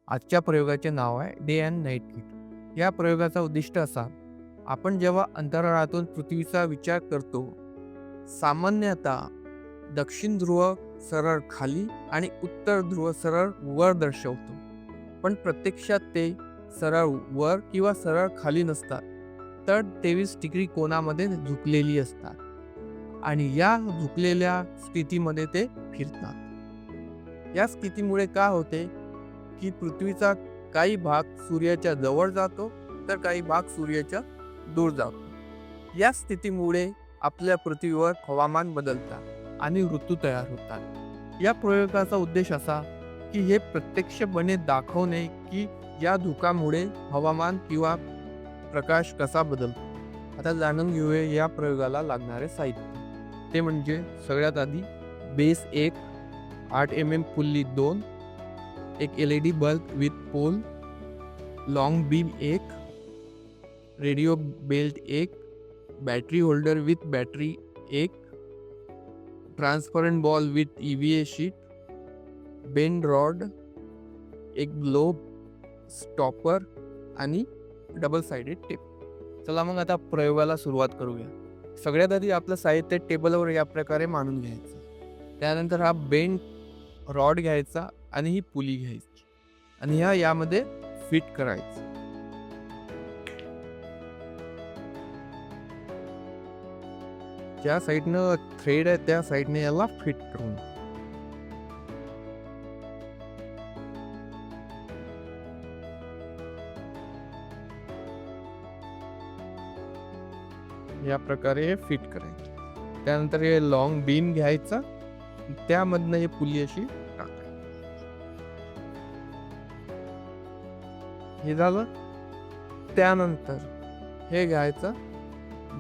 आजच्या प्रयोगाचे नाव आहे डे अँड नाईट किट. या प्रयोगाचा उद्दिष्ट असा, आपण जेव्हा अंतराळातून पृथ्वीचा विचार करतो, सामान्यतः दक्षिण ध्रुव सरळ खाली आणि उत्तर ध्रुव सरळ वर दर्शवतो. पण प्रत्यक्षात ते सरळ वर किंवा सरळ खाली नसतात, तर 23 डिग्री कोनामध्ये झुकलेली असतात आणि या झुकलेल्या स्थितीमध्ये ते फिरतात. या स्थितीमुळे काय होते, की पृथ्वीचा काही भाग सूर्याच्या जवळ जातो, तर काही भाग सूर्याच्या दूर जातो. या स्थितीमुळे आपल्या पृथ्वीवर हवामान बदलतात आणि ऋतू तयार होतात. या प्रयोगाचा उद्देश असा, की हे प्रत्यक्षपणे दाखवणे, की या धुकामुळे हवामान किंवा प्रकाश कसा बदलतो. आता जाणून घेऊया या प्रयोगाला लागणारे साहित्य. ते म्हणजे सगळ्यात आधी बेस 1, 8 mm पुल्ली 2, एक LED bulb with pole, long beam 1, radio belt 1, battery holder with battery 1, transparent ball with EVA sheet, bend rod, एक ग्लोब, स्टॉपर आणि डबल साइडेड टेप. चला मग आता प्रयोगाला सुरुवात करूया. सगळ्यात आधी आपलं साहित्य टेबलवर या प्रकारे मांडून घ्यायचं. त्यानंतर हा बेंड रॉड घ्यायचा आणि ही पुली घ्यायची आणि यामध्ये फिट करायचं. ज्या साईडनं थ्रेड आहे त्या साईडने याला फिट करून या प्रकारे फिट करायचे. त्यानंतर हे लॉंग बीम घ्यायचा, त्यामधनं हे पुली अशी टाकायची. हे झालं. त्यानंतर हे घ्यायचं,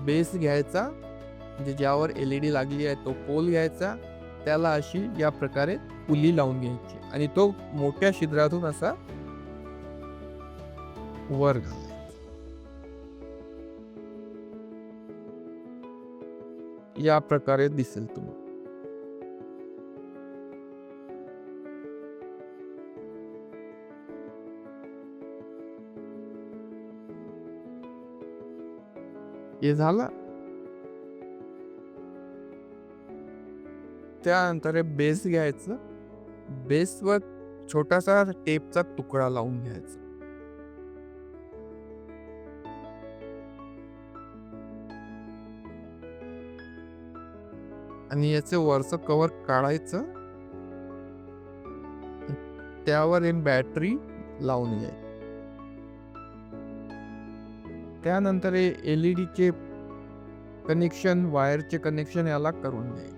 बेस घ्यायचा, म्हणजे ज्यावर LED लागली आहे तो पोल घ्यायचा, त्याला अशी या प्रकारे पुली लावून घ्यायची आणि तो मोठ्या छिद्रातून असा वर घालायचा. या प्रकारे दिसेल तुम्हाला. हे झालं. त्यानंतर हे बेस घ्यायचं, बेसवर छोटासा टेपचा तुकडा लावून घ्यायचा. आणि याचे वरचं कव्हर काढायचं, त्यावर एक बॅटरी लावून घ्यायची. त्यानंतर हे LED चे कनेक्शन, वायरचे कनेक्शन याला करून घ्यायचे.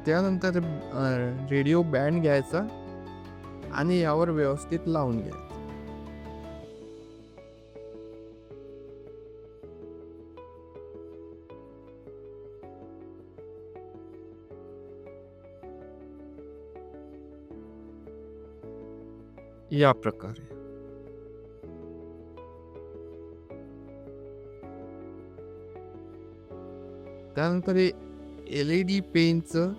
त्यानंतर रेडिओ बँड घ्यायचा आणि यावर व्यवस्थित लावून घ्यायचं. या प्रकारे. त्यानंतर हे LED पेनचं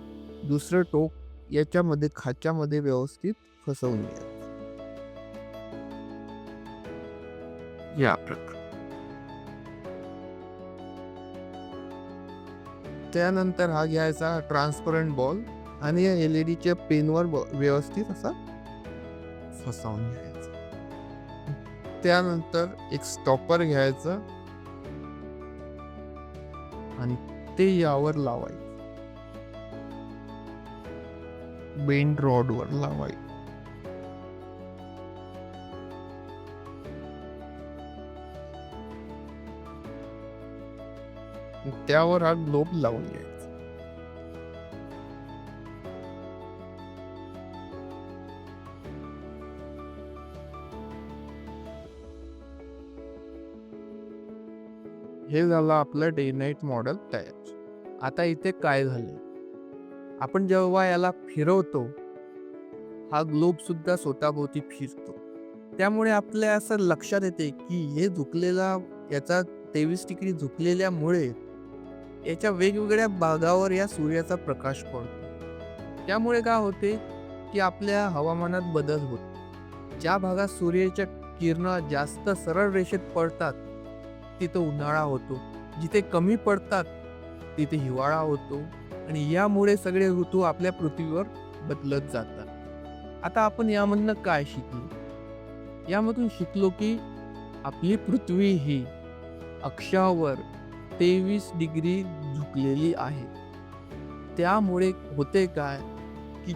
दुसरं टोक याच्यामध्ये खाच्यामध्ये व्यवस्थित फसवून घ्यायचं. या प्रकारे. त्यानंतर हा घ्यायचा ट्रान्सपरंट बॉल आणि या LED च्या पेनवर व्यवस्थित असा फसवून घ्यायचा. त्यानंतर एक स्टॉपर घ्यायचं आणि ते यावर लावायचं, बेंड रॉडवर लावायचं. त्यावर हा ग्लोब लावून घ्यायचा. हे झालं आपलं डे नाईट मॉडेल तयार. आता इथे काय झाले, आपण जेव्हा याला फिरवतो, हा ग्लोब सुद्धा स्वतःभोवती फिरतो. त्यामुळे आपल्या असं लक्षात येते की हे झुकलेला, याचा 23 डिग्री झुकलेल्यामुळे याच्या वेगवेगळ्या भागावर या सूर्याचा प्रकाश पडतो. त्यामुळे काय होते की आपल्या हवामानात बदल होतो. ज्या भागात सूर्याच्या किरणं जास्त सरळ रेषेत पडतात तिथं उन्हाळा होतो, जिथे कमी पडतात तिथे हिवाळा होतो आणि यामुळे सगळे ऋतू आपल्या पृथ्वीवर बदलत जातात. आता आपण यामधनं काय शिकलो? यामधून शिकलो की आपली पृथ्वी ही अक्षावर 23 डिग्री झुकलेली आहे. त्यामुळे होते काय की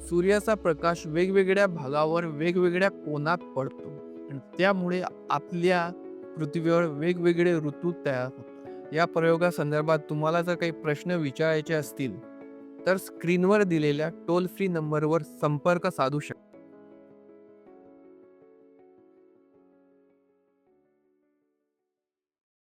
सूर्याचा प्रकाश वेगवेगळ्या भागावर वेगवेगळ्या कोनात पडतो आणि त्यामुळे आपल्या पृथ्वीवर वेगवेगळे ऋतू तयार होतात. या प्रयोगासंदर्भात तुम्हाला जर काही प्रश्न विचारायचे असतील तर स्क्रीनवर दिलेल्या टोल फ्री नंबरवर संपर्क साधू शकता.